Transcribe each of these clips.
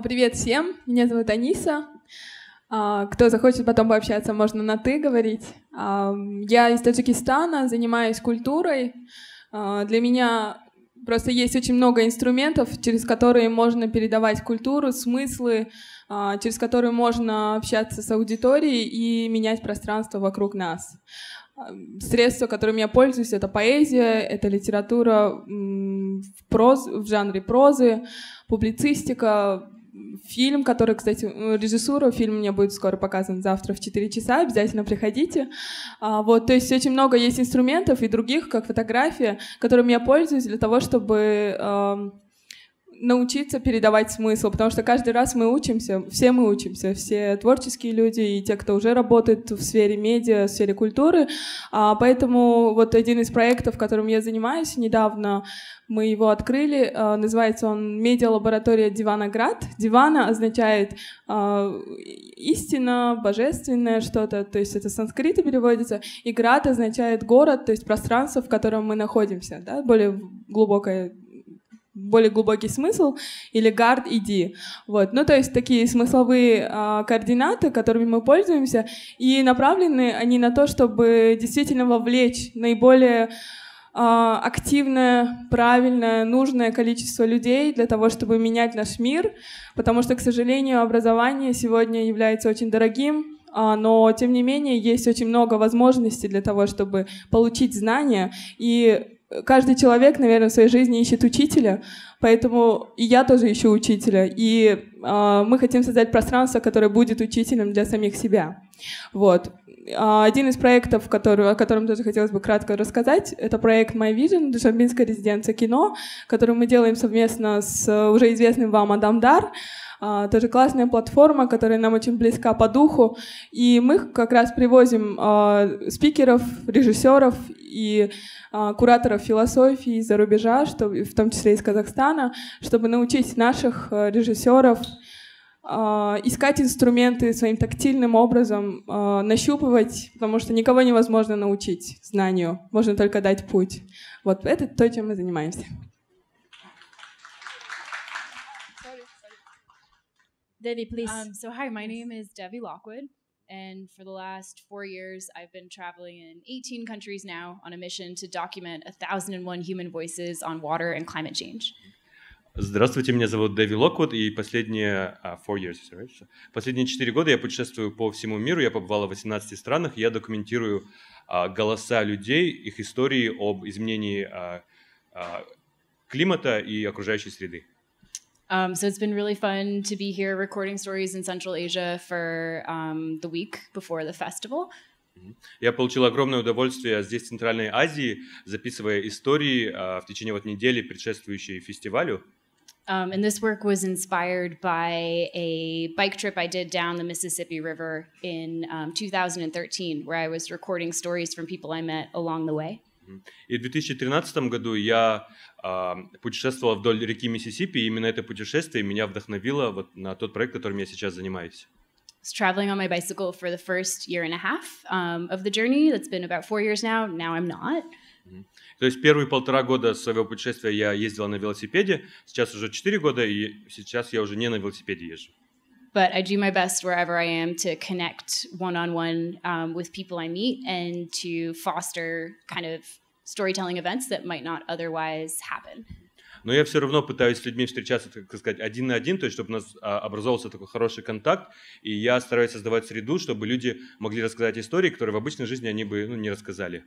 Привет всем, меня зовут Аниса. Кто захочет потом пообщаться, можно на «ты» говорить. Я из Таджикистана, занимаюсь культурой. Для меня просто есть очень много инструментов, через которые можно передавать культуру, смыслы, через которые можно общаться с аудиторией и менять пространство вокруг нас. Средства, которыми я пользуюсь, это поэзия, это литература в жанре прозы, публицистика, фильм, который, кстати, режиссура, фильм у меня будет скоро показан завтра в 4 часа, обязательно приходите. То есть очень много есть инструментов и других, как фотография, которыми я пользуюсь для того, чтобы научиться передавать смысл, потому что каждый раз мы учимся, все творческие люди и те, кто уже работает в сфере медиа, в сфере культуры. Поэтому вот один из проектов, которым я занимаюсь недавно, мы его открыли, называется он «Медиа-лаборатория Диванаград». Дивана означает истина, божественное что-то, то есть это с санскрита переводится, и град означает город, то есть пространство, в котором мы находимся, да, более глубокий смысл, или «гард, иди». То есть такие смысловые координаты, которыми мы пользуемся, и направлены они на то, чтобы действительно вовлечь наиболее активное, правильное, нужное количество людей для того, чтобы менять наш мир, потому что, к сожалению, образование сегодня является очень дорогим, но, тем не менее, есть очень много возможностей для того, чтобы получить знания, и каждый человек, наверное, в своей жизни ищет учителя, поэтому и я тоже ищу учителя, и мы хотим создать пространство, которое будет учителем для самих себя. Один из проектов, о котором тоже хотелось бы кратко рассказать, это проект My Vision, Душанбинская резиденция кино, который мы делаем совместно с уже известным вам Адамдар. Тоже классная платформа, которая нам очень близка по духу. И мы как раз привозим спикеров, режиссеров и кураторов философии из-за рубежа, в том числе из Казахстана, чтобы научить наших режиссеров искать инструменты своим тактильным образом, нащупывать, потому что никого невозможно научить знанию, можно только дать путь. Это то, чем мы занимаемся. Devi, please. Hi, my name is Devi Lockwood, and for the last 4 years, I've been traveling in 18 countries now on a mission to document 1001 human voices on water and climate change. Здравствуйте, меня зовут Дэви Локвуд, и последние 4 года я путешествую по всему миру, я побывал в 18 странах, я документирую голоса людей, их истории об изменении климата и окружающей среды. So it's been really fun to be here recording stories in Central Asia for the week before the festival. Я получил огромное удовольствие здесь, в Центральной Азии, записывая истории в течение недели, предшествующей фестивалю. And this work was inspired by a bike trip I did down the Mississippi River in 2013, where I was recording stories from people I met along the way. И в 2013 году я путешествовал вдоль реки Миссисипи, и именно это путешествие меня вдохновило на тот проект, которым я сейчас занимаюсь. I was traveling on my bicycle for the first year and a half of the journey. That's been about 4 years now. Now I'm not. То есть первые 1,5 года своего путешествия я ездил на велосипеде, сейчас уже 4 года, и сейчас я уже не на велосипеде езжу. But I do my best wherever I am to connect one-on-one with people I meet and to foster kind of storytelling events that might not otherwise happen. Но я все равно пытаюсь с людьми встречаться, так сказать, один на один, то есть чтобы у нас образовался такой хороший контакт, и я стараюсь создавать среду, чтобы люди могли рассказать истории, которые в обычной жизни они бы не рассказали.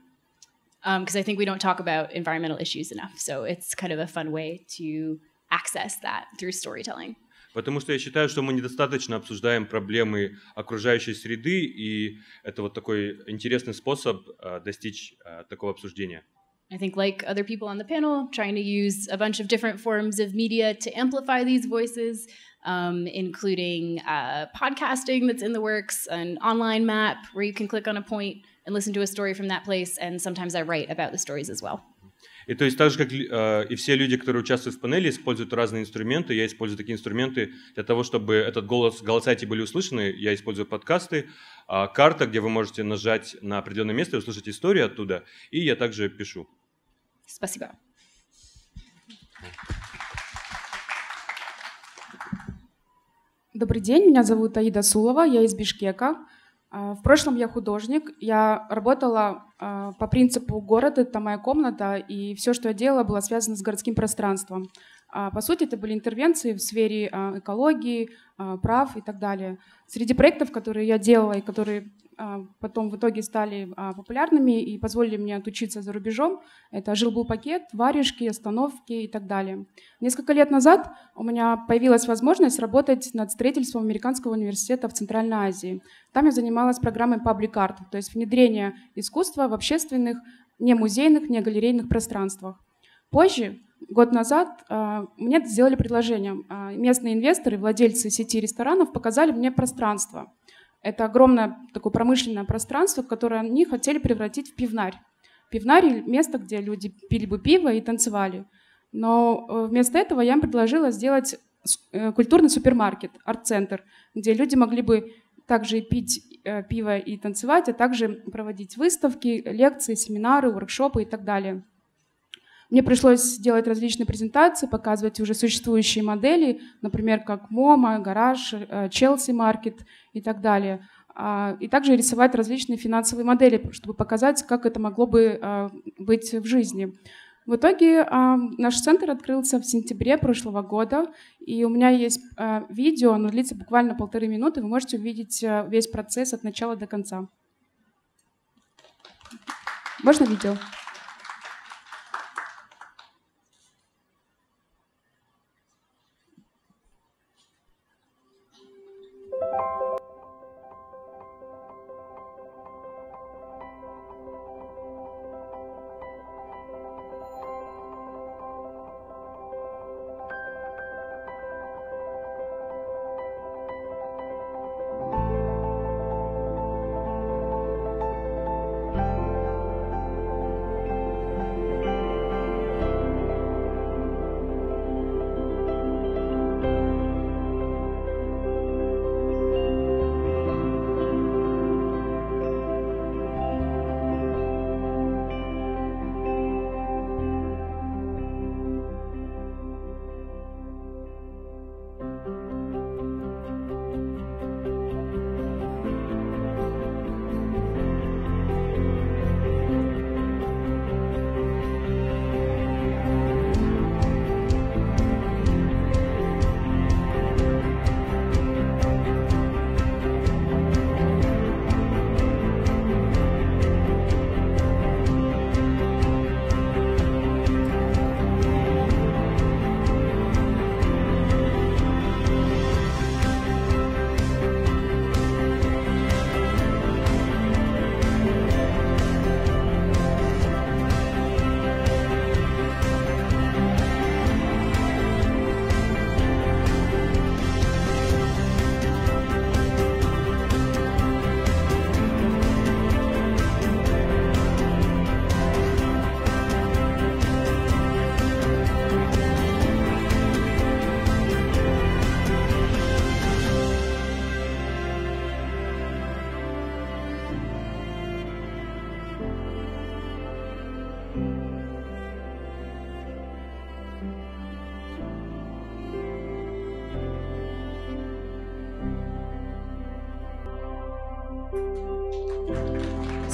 Because I think we don't talk about environmental issues enough, so it's kind of a fun way to access that through storytelling. Потому что я считаю, что мы недостаточно обсуждаем проблемы окружающей среды, и это такой интересный способ достичь такого обсуждения. I think, like other people on the panel, trying to use a bunch of different forms of media to amplify these voices, including podcasting that's in the works, an online map where you can click on a point and listen to a story from that place, and sometimes I write about the stories as well. И то есть так же, как и все люди, которые участвуют в панели, используют разные инструменты, я использую такие инструменты для того, чтобы голоса эти были услышаны. Я использую подкасты, карта, где вы можете нажать на определенное место и услышать историю оттуда, и я также пишу. Спасибо. Добрый день, меня зовут Аида Сулова, я из Бишкека. В прошлом я художник, я работала по принципу «город — это моя комната», и все, что я делала, было связано с городским пространством. По сути, это были интервенции в сфере экологии, прав и так далее. Среди проектов, которые я делала и которые потом в итоге стали популярными и позволили мне отучиться за рубежом, это «Жил-был пакет», «Варежки», «Остановки» и так далее. Несколько лет назад у меня появилась возможность работать над строительством Американского университета в Центральной Азии. Там я занималась программой Public Art, то есть внедрение искусства в общественных, не музейных, не галерейных пространствах. Позже, год назад, мне сделали предложение. Местные инвесторы, владельцы сети ресторанов показали мне пространство. Это огромное такое промышленное пространство, которое они хотели превратить в пивнарь. Пивнарь — место, где люди пили бы пиво и танцевали. Но вместо этого я им предложила сделать культурный супермаркет, арт-центр, где люди могли бы также и пить пиво и танцевать, а также проводить выставки, лекции, семинары, воркшопы и так далее. Мне пришлось делать различные презентации, показывать уже существующие модели, например, как МОМА, Гараж, Челси Маркет и так далее. И также рисовать различные финансовые модели, чтобы показать, как это могло бы быть в жизни. В итоге наш центр открылся в сентябре прошлого года, и у меня есть видео, оно длится буквально 1,5 минуты, вы можете увидеть весь процесс от начала до конца. Можно видео?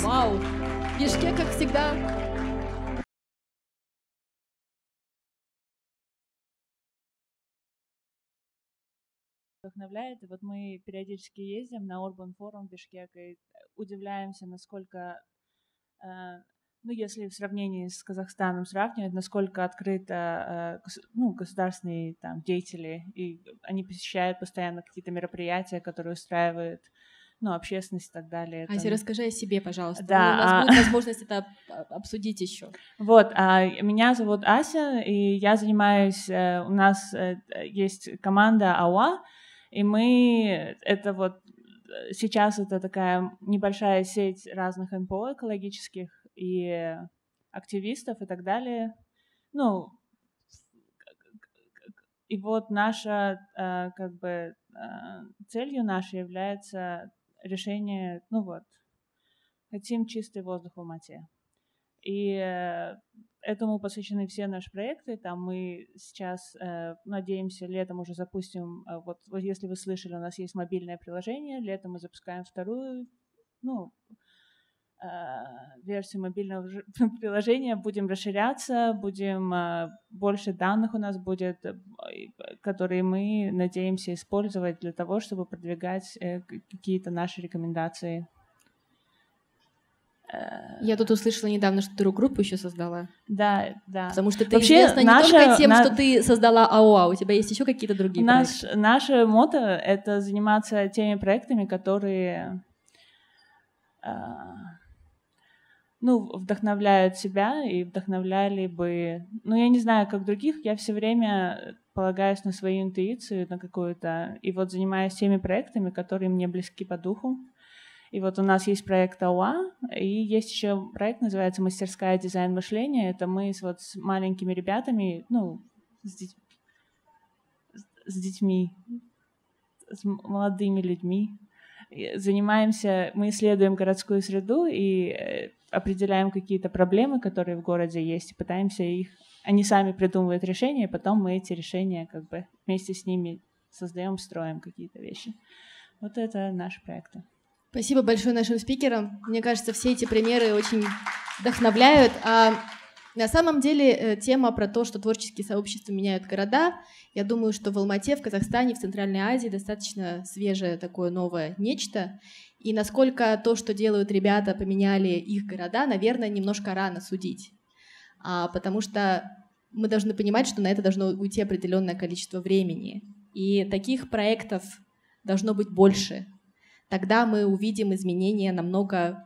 Вау! Бишкек, как всегда. Вдохновляет. И вот мы периодически ездим на Urban Forum Бишкек и удивляемся, насколько, ну, если в сравнении с Казахстаном сравнивать, насколько открыто государственные там деятели, и они посещают постоянно какие-то мероприятия, которые устраивают, ну, общественность и так далее. Ася, расскажи о себе, пожалуйста. Да, у нас будет возможность это обсудить еще. Вот, меня зовут Ася, и я занимаюсь, у нас есть команда АУА, и мы, это вот, сейчас это такая небольшая сеть разных НПО экологических и активистов и так далее. Ну, и вот наша, как бы, целью нашей является решение, ну вот, хотим чистый воздух в Алмате. И этому посвящены все наши проекты. Там мы сейчас, надеемся, летом уже запустим, вот если вы слышали, у нас есть мобильное приложение, летом мы запускаем вторую, версию мобильного приложения, будем расширяться, больше данных у нас будет, которые мы надеемся использовать для того, чтобы продвигать какие-то наши рекомендации. Я тут услышала недавно, что ты рок-группу еще создала. Да. Потому что ты Вообще, известна не только тем, что ты создала АОА, у тебя есть еще какие-то другие проекты. Наше мото — это заниматься теми проектами, которые вдохновляют себя и вдохновляли бы... я не знаю, как других, я все время полагаюсь на свою интуицию, на какую-то... И вот занимаюсь теми проектами, которые мне близки по духу. И вот у нас есть проект АОА, и есть еще проект, называется «Мастерская дизайн мышления». Это мы с маленькими ребятами, с детьми, с молодыми людьми занимаемся, мы исследуем городскую среду и определяем какие-то проблемы, которые в городе есть, и пытаемся они сами придумывают решения, и потом мы эти решения вместе с ними создаем, строим какие-то вещи. Вот это наши проекты. Спасибо большое нашим спикерам. Мне кажется, все эти примеры очень вдохновляют. А на самом деле тема про то, что творческие сообщества меняют города, я думаю, что в Алмате, в Казахстане, в Центральной Азии достаточно свежее такое новое нечто. И насколько то, что делают ребята, поменяли их города, наверное, немножко рано судить. Потому что мы должны понимать, что на это должно уйти определенное количество времени. И таких проектов должно быть больше. Тогда мы увидим изменения намного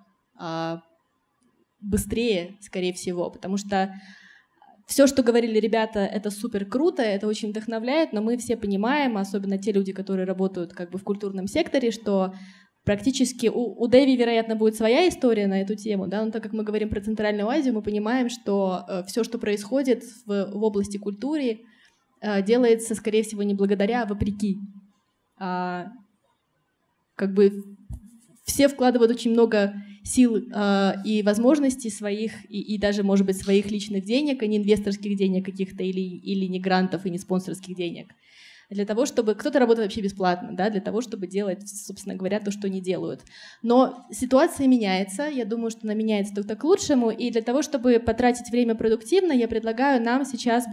быстрее, скорее всего, потому что все, что говорили ребята, это супер круто, это очень вдохновляет, но мы все понимаем, особенно те люди, которые работают в культурном секторе, что практически у Дэви, вероятно, будет своя история на эту тему, да, но так как мы говорим про Центральную Азию, мы понимаем, что все, что происходит в области культуры, делается, скорее всего, не благодаря, а вопреки. Все вкладывают очень много сил и возможностей своих, и даже, может быть, своих личных денег, а не инвесторских денег каких-то, или не грантов, и не спонсорских денег. Для того, чтобы... Кто-то работает вообще бесплатно, да, для того, чтобы делать, собственно говоря, то, что они делают. Но ситуация меняется, я думаю, что она меняется только к лучшему, и для того, чтобы потратить время продуктивно, я предлагаю нам сейчас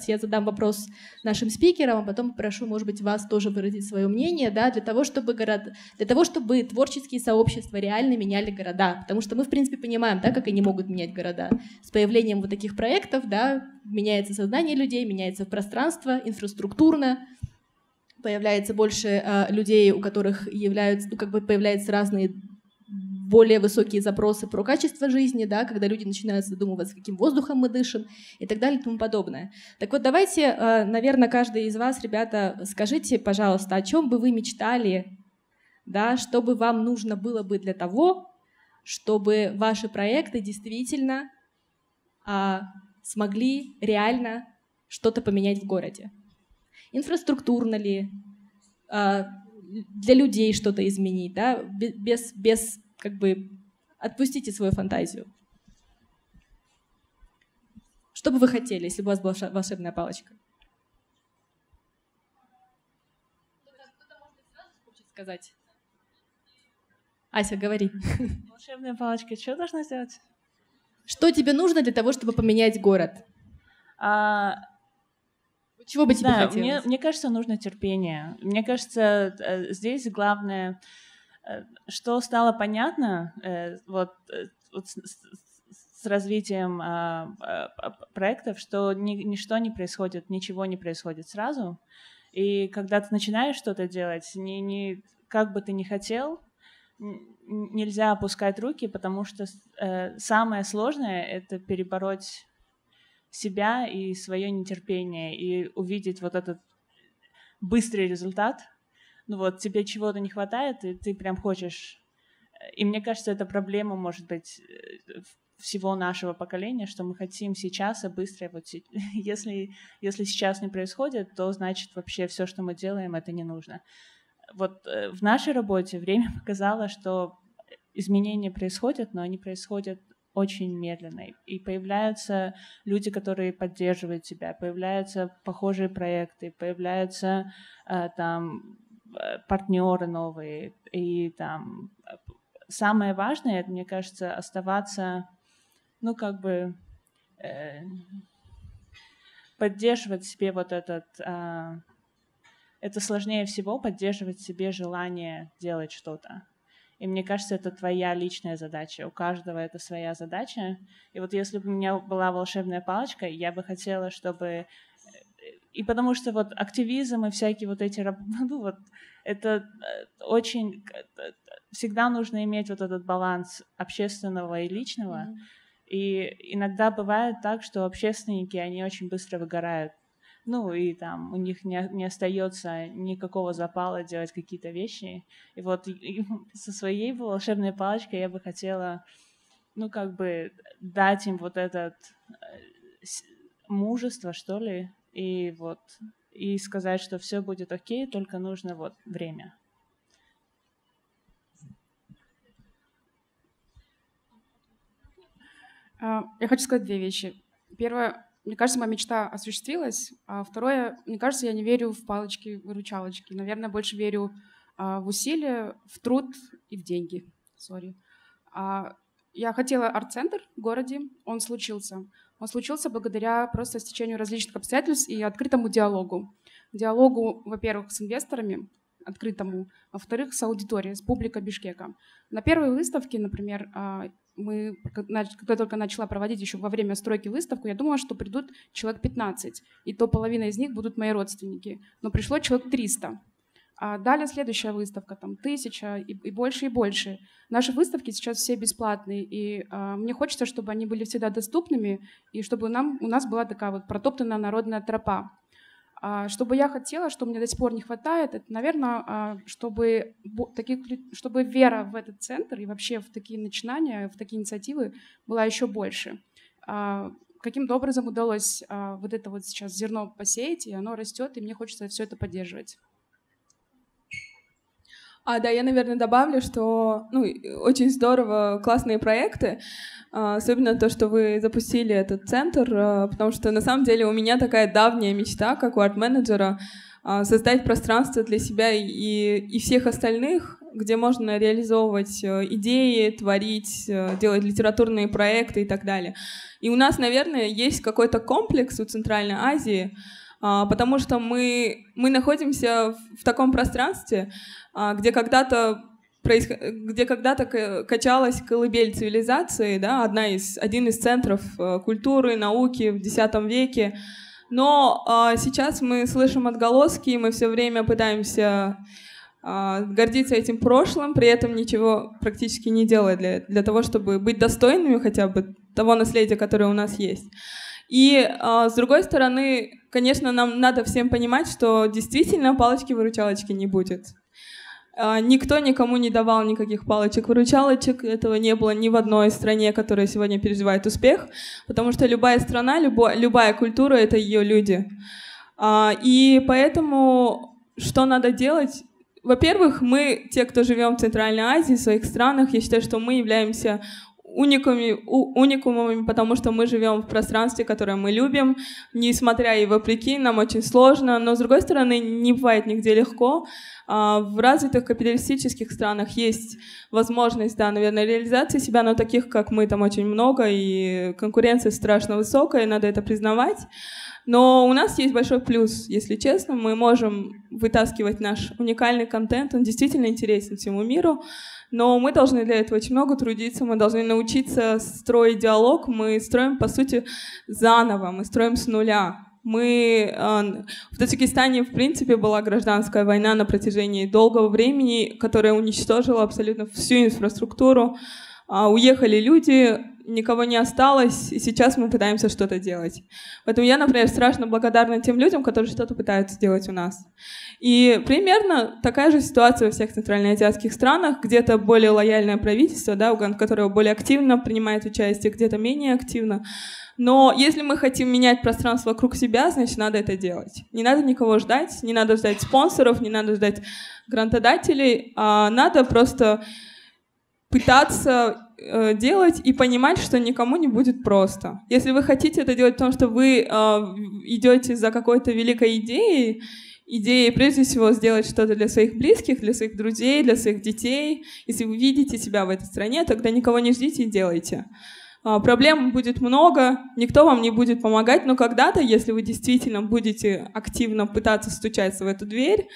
я задам вопрос нашим спикерам, а потом попрошу, может быть, вас тоже выразить свое мнение, да, для того, чтобы творческие сообщества реально меняли города, потому что мы, в принципе, понимаем, да, как они могут менять города. С появлением вот таких проектов, да, меняется сознание людей, меняется пространство, инфраструктурно, появляется больше людей, у которых появляются разные более высокие запросы про качество жизни, да, когда люди начинают задумываться, каким воздухом мы дышим и так далее и тому подобное. Так вот, давайте, наверное, каждый из вас, ребята, скажите, пожалуйста, о чем бы вы мечтали, да, что бы вам нужно было бы для того, чтобы ваши проекты действительно смогли реально что-то поменять в городе. Инфраструктурно ли, для людей что-то изменить, да, без отпустите свою фантазию. Что бы вы хотели, если бы у вас была волшебная палочка? Кто-то может сразу хочет сказать. Ася, говори. Волшебная палочка, что должна сделать? Что тебе нужно для того, чтобы поменять город? Чего бы тебе хотелось? Мне кажется, нужно терпение. Мне кажется, здесь главное, что стало понятно с развитием проектов, что ничего не происходит сразу. И когда ты начинаешь что-то делать, как бы ты ни хотел, нельзя опускать руки, потому что самое сложное — это перебороть себя и свое нетерпение, и увидеть вот этот быстрый результат. Тебе чего-то не хватает, и ты прям хочешь. И мне кажется, это проблема, может быть, всего нашего поколения, что мы хотим сейчас, а быстро. Если сейчас не происходит, то значит вообще все, что мы делаем, это не нужно. В нашей работе время показало, что изменения происходят, но они происходят очень медленно. И появляются люди, которые поддерживают тебя, появляются похожие проекты, появляются там партнеры новые. И там самое важное, мне кажется, оставаться, ну, как бы поддерживать себе вот этот... это сложнее всего, поддерживать в себе желание делать что-то. И мне кажется, это твоя личная задача. У каждого это своя задача. И вот если бы у меня была волшебная палочка, я бы хотела, чтобы... И потому что вот активизм и всякие вот эти... Ну, вот, это очень... Всегда нужно иметь вот этот баланс общественного и личного. И иногда бывает так, что общественники, они очень быстро выгорают. Ну, и там у них не остается никакого запала делать какие-то вещи. И вот со своей волшебной палочкой я бы хотела, ну, как бы дать им вот это мужество, что ли, и вот, и сказать, что все будет окей, только нужно вот время. Я хочу сказать две вещи. Первое, мне кажется, моя мечта осуществилась. А второе, мне кажется, я не верю в палочки-выручалочки. Наверное, больше верю в усилия, в труд и в деньги. Я хотела арт-центр в городе, он случился. Он случился благодаря просто стечению различных обстоятельств и открытому диалогу. Диалогу, во-первых, с инвесторами, открытому, а во-вторых, с аудиторией, с публикой Бишкека. На первой выставке, например, когда только начала проводить еще во время стройки выставку, я думала, что придут человек 15, и то половина из них будут мои родственники. Но пришло человек 300. А далее следующая выставка, там 1000 и больше, и больше. Наши выставки сейчас все бесплатные, и мне хочется, чтобы они были всегда доступными, и чтобы у нас была такая вот протоптанная народная тропа. Что бы я хотела, что мне до сих пор не хватает, это, наверное, чтобы вера в этот центр и вообще в такие начинания, в такие инициативы была еще больше. Каким-то образом удалось вот это вот сейчас зерно посеять, и оно растет, и мне хочется все это поддерживать. Да, я, наверное, добавлю, что очень здорово, классные проекты, особенно то, что вы запустили этот центр, потому что на самом деле у меня такая давняя мечта, как у арт-менеджера, создать пространство для себя и всех остальных, где можно реализовывать идеи, творить, делать литературные проекты и так далее. И у нас, наверное, есть какой-то комплекс у Центральной Азии, потому что мы находимся в таком пространстве, где когда-то качалась колыбель цивилизации, да, один из центров культуры, науки в X веке. Но сейчас мы слышим отголоски, и мы все время пытаемся гордиться этим прошлым, при этом ничего практически не делая для того, чтобы быть достойными хотя бы того наследия, которое у нас есть. И с другой стороны, конечно, нам надо всем понимать, что действительно палочки-выручалочки не будет. Никто никому не давал никаких палочек-выручалочек, этого не было ни в одной стране, которая сегодня переживает успех, потому что любая страна, любая культура — это ее люди. И поэтому что надо делать? Во-первых, мы, те, кто живем в Центральной Азии, в своих странах, я считаю, что мы являемся уникумами, потому что мы живем в пространстве, которое мы любим, несмотря и вопреки, нам очень сложно, но, с другой стороны, не бывает нигде легко. В развитых капиталистических странах есть возможность, да, наверное, реализации себя, но таких, как мы, там очень много, и конкуренция страшно высокая, надо это признавать. Но у нас есть большой плюс, если честно, мы можем вытаскивать наш уникальный контент, он действительно интересен всему миру, но мы должны для этого очень много трудиться, мы должны научиться строить диалог, мы строим, по сути, заново, мы строим с нуля. В Таджикистане, в принципе, была гражданская война на протяжении долгого времени, которая уничтожила абсолютно всю инфраструктуру. Уехали люди, никого не осталось, и сейчас мы пытаемся что-то делать. Поэтому я, например, страшно благодарна тем людям, которые что-то пытаются сделать у нас. И примерно такая же ситуация во всех центральноазиатских странах, где-то более лояльное правительство, да, которое более активно принимает участие, где-то менее активно. Но если мы хотим менять пространство вокруг себя, значит, надо это делать. Не надо никого ждать, не надо ждать спонсоров, не надо ждать грантодателей, а надо просто пытаться делать и понимать, что никому не будет просто. Если вы хотите это делать, потому что вы идете за какой-то великой идеей прежде всего сделать что-то для своих близких, для своих друзей, для своих детей. Если вы видите себя в этой стране, тогда никого не ждите и делайте. Проблем будет много, никто вам не будет помогать, но когда-то, если вы действительно будете активно пытаться стучаться в эту дверь,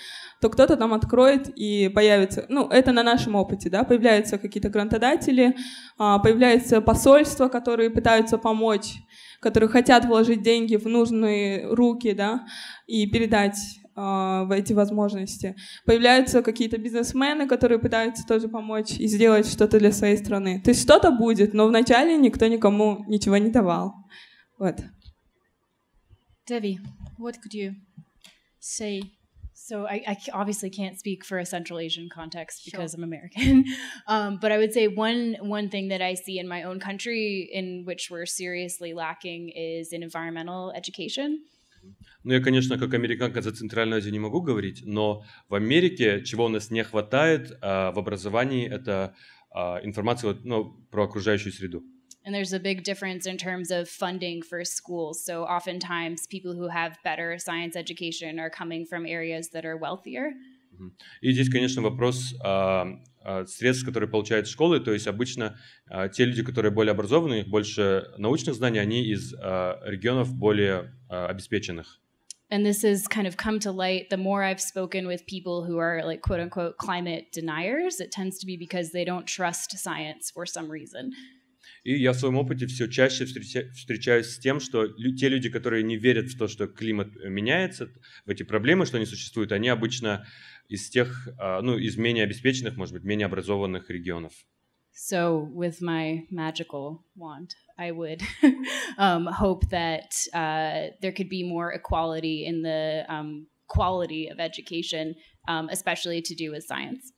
то кто-то там откроет и появится, ну, это на нашем опыте, да, появляются какие-то грантодатели, появляются посольства, которые пытаются помочь, которые хотят вложить деньги в нужные руки, да, и передать в эти возможности. Появляются какие-то бизнесмены, которые пытаются тоже помочь и сделать что-то для своей страны. То есть что-то будет, но вначале никто никому ничего не давал. Вот. Devi, what could you say? So I obviously can't speak for a Central Asian context because I'm American, but I would say one thing that I see in my own country in which we're seriously lacking is in environmental education. Ну, я, конечно, как американка за Центральную Азию не могу говорить, но в Америке, чего у нас не хватает в образовании, это информация про окружающую среду. And there's a big difference in terms of funding for schools. So oftentimes people who have better science education are coming from areas that are wealthier. И здесь, конечно, вопрос средств, которые получают школы. То есть обычно те люди, которые более образованы, у них больше научных знаний, они из регионов более обеспеченных. And this has kind of come to light the more I've spoken with people who are like quote unquote climate deniers. It tends to be because they don't trust science for some reason. И я в своем опыте все чаще встречаюсь с тем, что те люди, которые не верят в то, что климат меняется, в эти проблемы, что они существуют, они обычно из тех, из менее обеспеченных, может быть, менее образованных регионов. So with my magical wand, I would hope that there could be more equality in the quality of education, especially to do with science.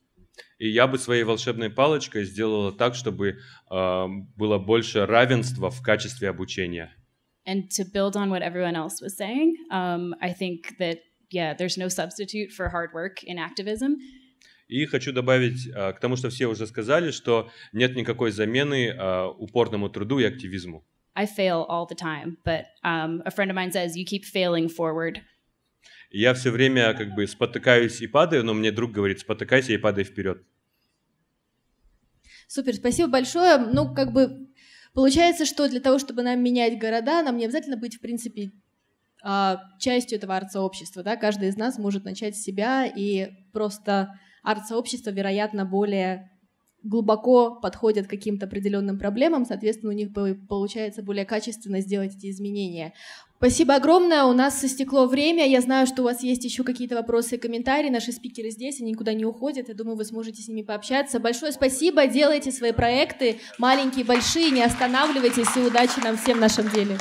И я бы своей волшебной палочкой сделала так, чтобы было больше равенства в качестве обучения. And to build on what everyone else was saying, I think that, there's no substitute for hard work in activism. И хочу добавить к тому, что все уже сказали, что нет никакой замены упорному труду и активизму. I fail all the time, but a friend of mine says, you keep failing forward. Я все время как бы спотыкаюсь и падаю, но мне друг говорит, спотыкайся и падай вперед. Супер, спасибо большое. Ну, как бы получается, что для того, чтобы нам менять города, нам не обязательно быть, в принципе, частью этого арт-сообщества. Да? Каждый из нас может начать с себя, и просто арт-сообщество, вероятно, более глубоко подходят к каким-то определенным проблемам, соответственно, у них получается более качественно сделать эти изменения. Спасибо огромное, у нас истекло время, я знаю, что у вас есть еще какие-то вопросы и комментарии, наши спикеры здесь, они никуда не уходят, я думаю, вы сможете с ними пообщаться. Большое спасибо, делайте свои проекты, маленькие, большие, не останавливайтесь, и удачи нам всем в нашем деле.